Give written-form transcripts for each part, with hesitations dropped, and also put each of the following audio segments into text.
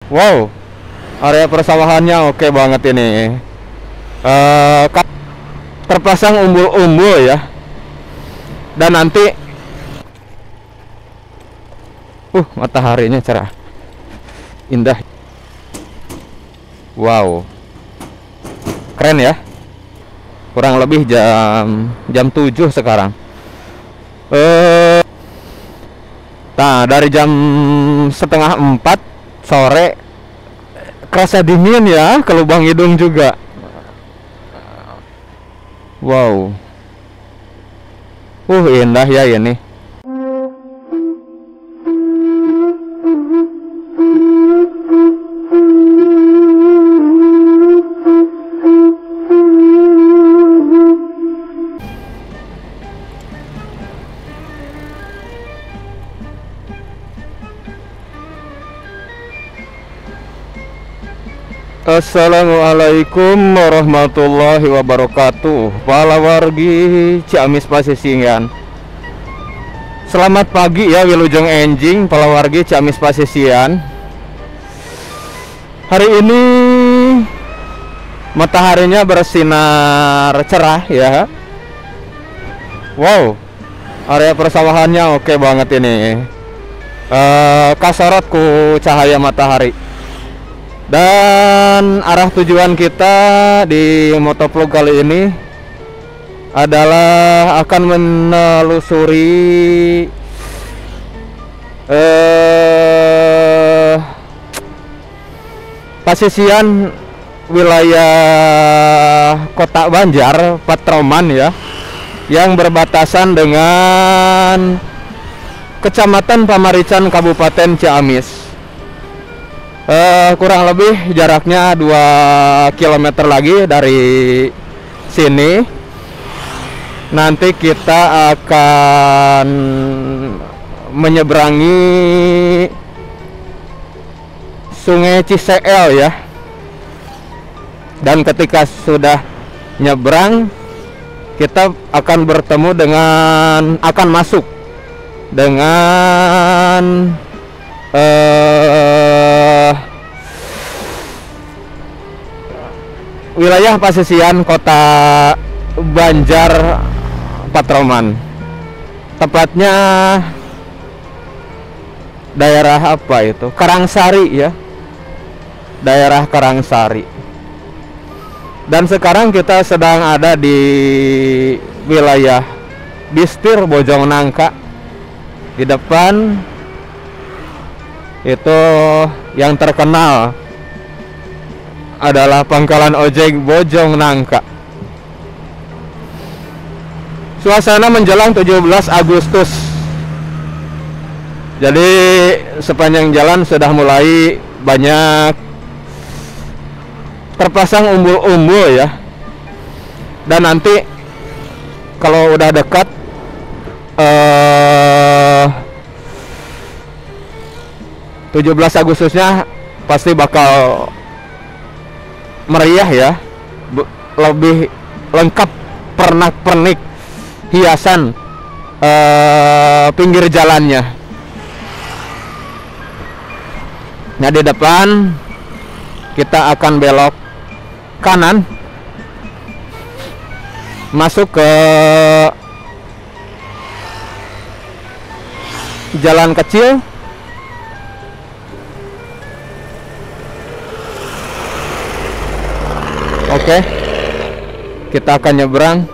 Wow, area persawahannya oke banget ini. Terpasang umbul-umbul ya. Dan nanti mataharinya cerah. Indah. Wow. Keren ya. Kurang lebih jam 7 sekarang. Nah, dari jam setengah 4 sore kerasa dingin ya ke lubang hidung juga. Wow. Indah ya ini. Assalamualaikum warahmatullahi wabarakatuh. Para wargi Ciamis Pasisian. Selamat pagi ya Wilujeng Enjing, para wargi Ciamis Pasisian. Hari ini mataharinya bersinar cerah ya. Wow, area persawahannya oke banget ini. Kasorot ku cahaya matahari. Dan arah tujuan kita di motovlog kali ini adalah akan menelusuri pasisian wilayah Kota Banjar, Patroman ya, yang berbatasan dengan Kecamatan Pamarican, Kabupaten Ciamis. Kurang lebih jaraknya 2 km lagi dari sini. Nanti kita akan menyeberangi Sungai Ciseel ya. Dan ketika sudah nyebrang, kita akan bertemu akan masuk dengan wilayah pasisian Kota Banjar Patroman. Tepatnya daerah apa itu? Karangsari ya. Daerah Karangsari. Dan sekarang kita sedang ada di wilayah Bistir Bojongnangka. Di depan itu yang terkenal adalah pangkalan ojek Bojongnangka. Suasana menjelang 17 Agustus. Jadi sepanjang jalan sudah mulai banyak terpasang umbul-umbul ya. Dan nanti kalau udah dekat 17 Agustusnya pasti bakal meriah ya, lebih lengkap pernak-pernik hiasan pinggir jalannya. Nah, di depan kita akan belok kanan masuk ke jalan kecil. Oke, kita akan nyebrang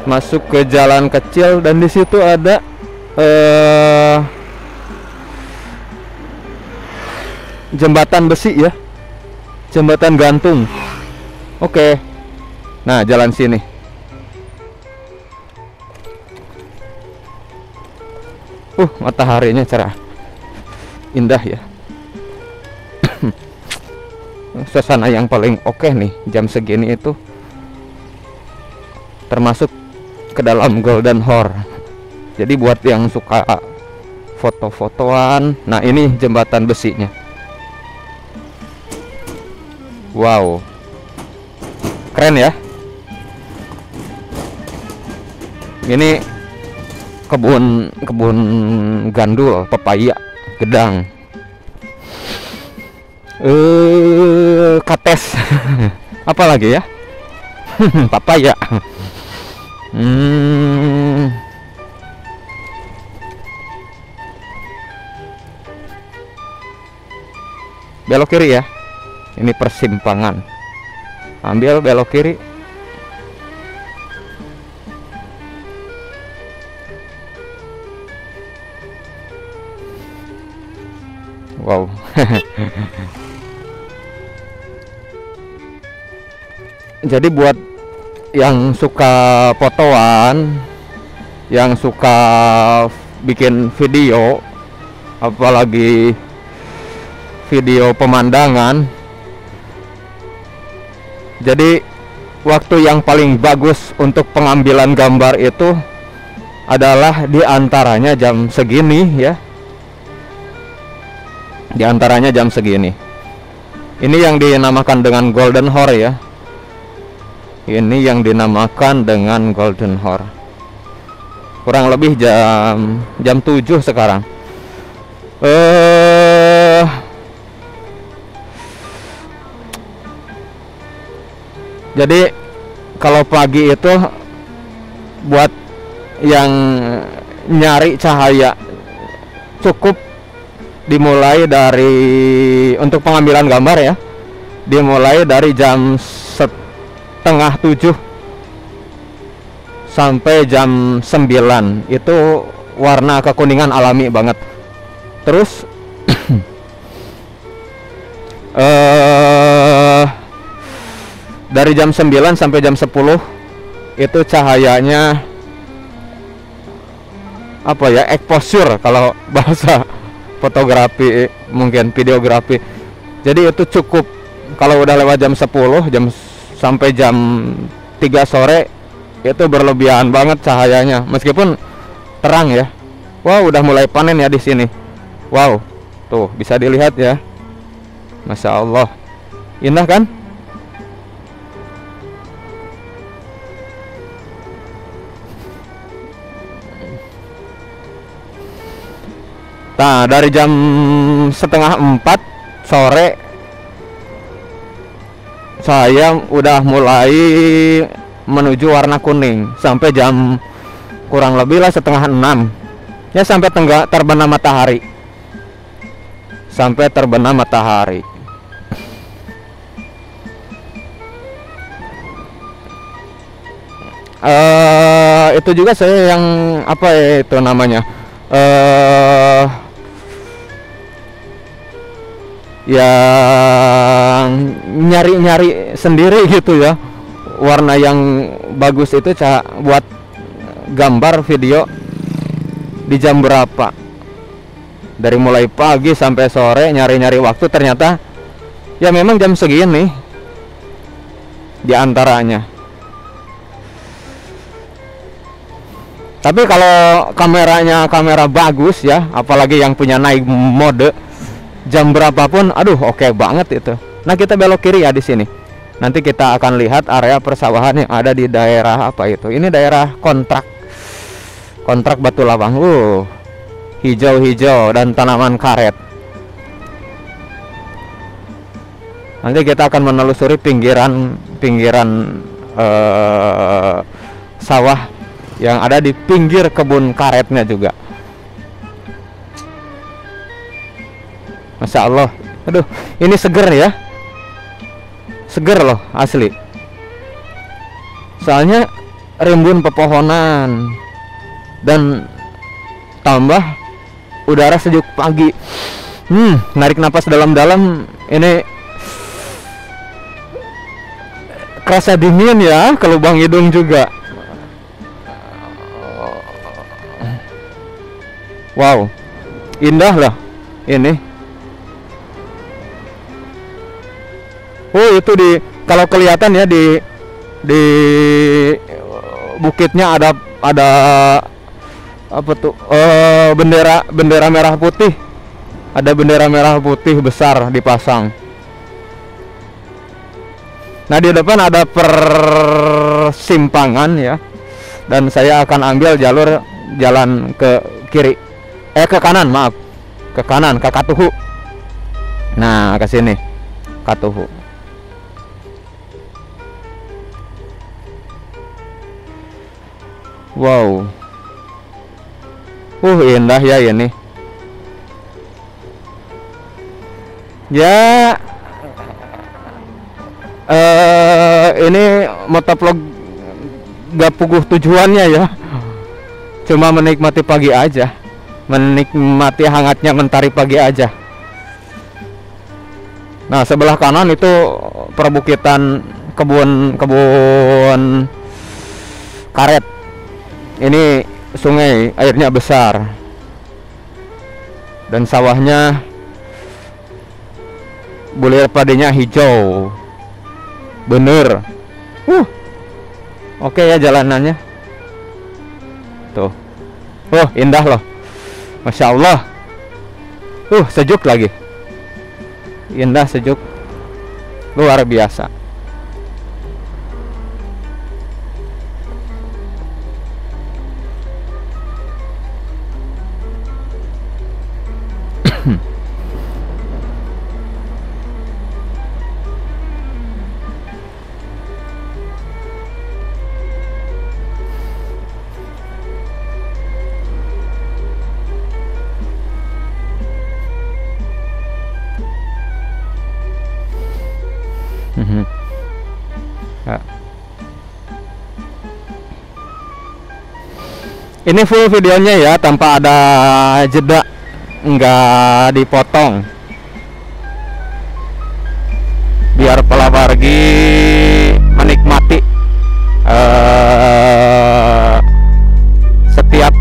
masuk ke jalan kecil dan di situ ada jembatan besi ya, jembatan gantung. Oke, nah jalan sini. Mataharinya cerah, indah ya. Suasana yang paling oke nih jam segini itu, termasuk ke dalam Golden Hour. Jadi buat yang suka foto-fotoan, nah ini jembatan besinya. Wow, keren ya. Ini kebun gandul, pepaya, gedang. Kates. Apa lagi ya? Papaya. Belok kiri ya. Ini persimpangan. Ambil belok kiri. Wow. Jadi buat yang suka fotoan, yang suka bikin video, apalagi video pemandangan, jadi waktu yang paling bagus untuk pengambilan gambar itu adalah diantaranya jam segini ya. Diantaranya jam segini. Ini yang dinamakan dengan golden hour ya. Ini yang dinamakan dengan golden hour. Kurang lebih jam 7 sekarang. Jadi kalau pagi itu buat yang nyari cahaya cukup dimulai dari, untuk pengambilan gambar ya, dimulai dari jam 6:30 sampai jam 9. Itu warna kekuningan alami banget. Terus dari jam 9 sampai jam 10 itu cahayanya apa ya, exposure kalau bahasa fotografi, mungkin videografi. Jadi itu cukup. Kalau udah lewat jam 10, sampai jam 3 sore itu berlebihan banget cahayanya, meskipun terang ya. Wow, udah mulai panen ya di sini. Wow, tuh bisa dilihat ya. Masya Allah, indah kan? Nah, dari jam 3:30 sore saya udah mulai menuju warna kuning sampai jam kurang lebih lah 5:30 ya, sampai terbenam matahari. Sampai terbenam matahari. Itu juga saya yang apa ya, itu namanya yang nyari-nyari sendiri gitu ya, warna yang bagus itu buat gambar video di jam berapa. Dari mulai pagi sampai sore nyari-nyari waktu, ternyata ya memang jam segini diantaranya. Tapi kalau kameranya kamera bagus ya, apalagi yang punya naik mode, jam berapapun, aduh oke banget itu. Nah, kita belok kiri ya di sini. Nanti kita akan lihat area persawahan yang ada di daerah apa itu. Ini daerah kontrak Batu Lawang. Hijau-hijau dan tanaman karet. Nanti kita akan menelusuri pinggiran sawah yang ada di pinggir kebun karetnya juga. Masya Allah, aduh, ini seger ya, seger loh asli. Soalnya rimbun pepohonan dan tambah udara sejuk pagi. Narik napas dalam-dalam, ini kerasa dingin ya ke lubang hidung juga. Wow, indah lah ini. Itu kalau kelihatan ya di bukitnya ada apa tuh, bendera merah putih. Ada bendera merah putih besar dipasang. Nah, di depan ada persimpangan ya, dan saya akan ambil jalan ke kiri, ke kanan, maaf, ke kanan, ke Katuhu. Nah, ke sini. katuhu. Wow. Indah ya ini. Ya, ini motovlog gak puguh tujuannya ya. Cuma menikmati pagi aja, menikmati hangatnya mentari pagi aja. Nah, sebelah kanan itu perbukitan kebun karet. Ini sungai, airnya besar dan sawahnya bulir padinya hijau bener. Oke ya jalanannya tuh. Indah loh, Masya Allah. Sejuk lagi, indah, sejuk, luar biasa. Ini full videonya ya, tanpa ada jeda, nggak dipotong, biar pelawargi menikmati setiap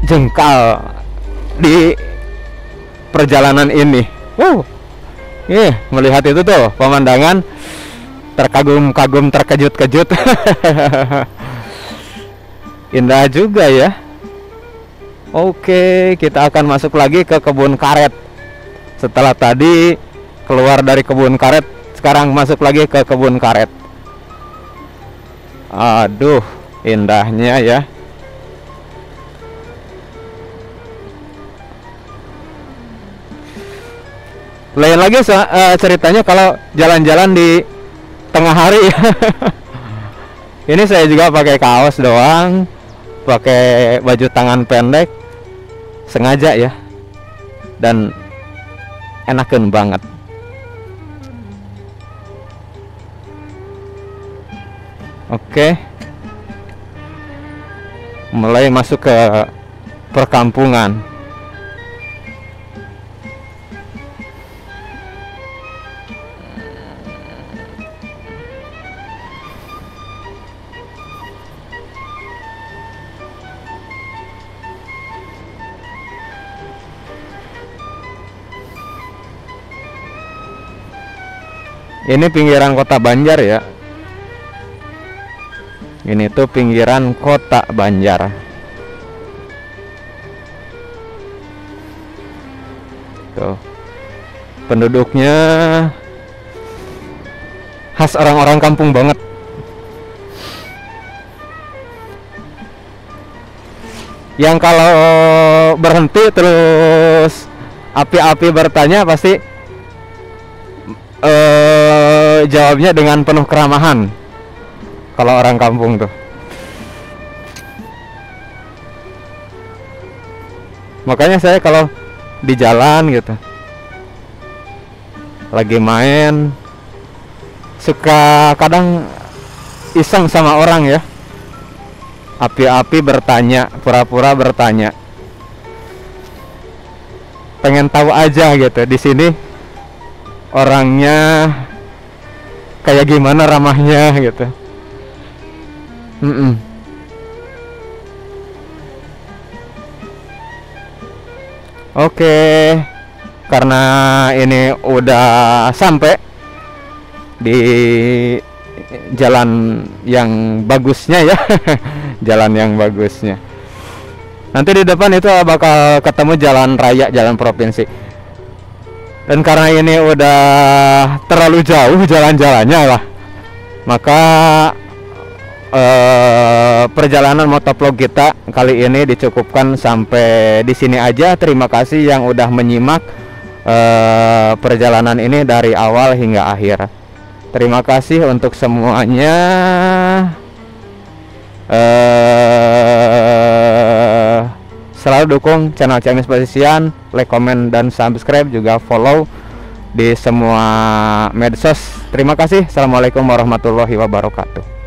jengkal di perjalanan ini. Melihat itu tuh pemandangan, terkagum-kagum, terkejut-kejut. Indah juga ya. Oke, kita akan masuk lagi ke kebun karet. Setelah tadi keluar dari kebun karet, sekarang masuk lagi ke kebun karet. Aduh, indahnya ya. Lain lagi ceritanya kalau jalan-jalan di tengah hari. Ini saya juga pakai kaos doang, pakai baju tangan pendek, sengaja ya, dan enakeun banget. Oke, mulai masuk ke perkampungan. Ini pinggiran kota Banjar ya. Ini tuh pinggiran kota Banjar. Tuh. Penduduknya khas orang-orang kampung banget. Yang kalau berhenti terus api-api bertanya pasti jawabnya dengan penuh keramahan kalau orang kampung tuh. Makanya saya kalau di jalan gitu lagi main suka kadang iseng sama orang ya, api-api bertanya, pura-pura bertanya, pengen tahu aja gitu di sini orangnya kayak gimana, ramahnya gitu. Oke, karena ini udah sampai di jalan yang bagusnya ya. Jalan yang bagusnya. Nanti di depan itu bakal ketemu jalan raya, jalan provinsi. Dan karena ini udah terlalu jauh jalan-jalannya lah, maka perjalanan motovlog kita kali ini dicukupkan sampai di sini aja. Terima kasih yang udah menyimak perjalanan ini dari awal hingga akhir. Terima kasih untuk semuanya. Selalu dukung channel Ciamis Pasisian, like, comment, dan subscribe, juga follow di semua medsos. Terima kasih. Assalamualaikum warahmatullahi wabarakatuh.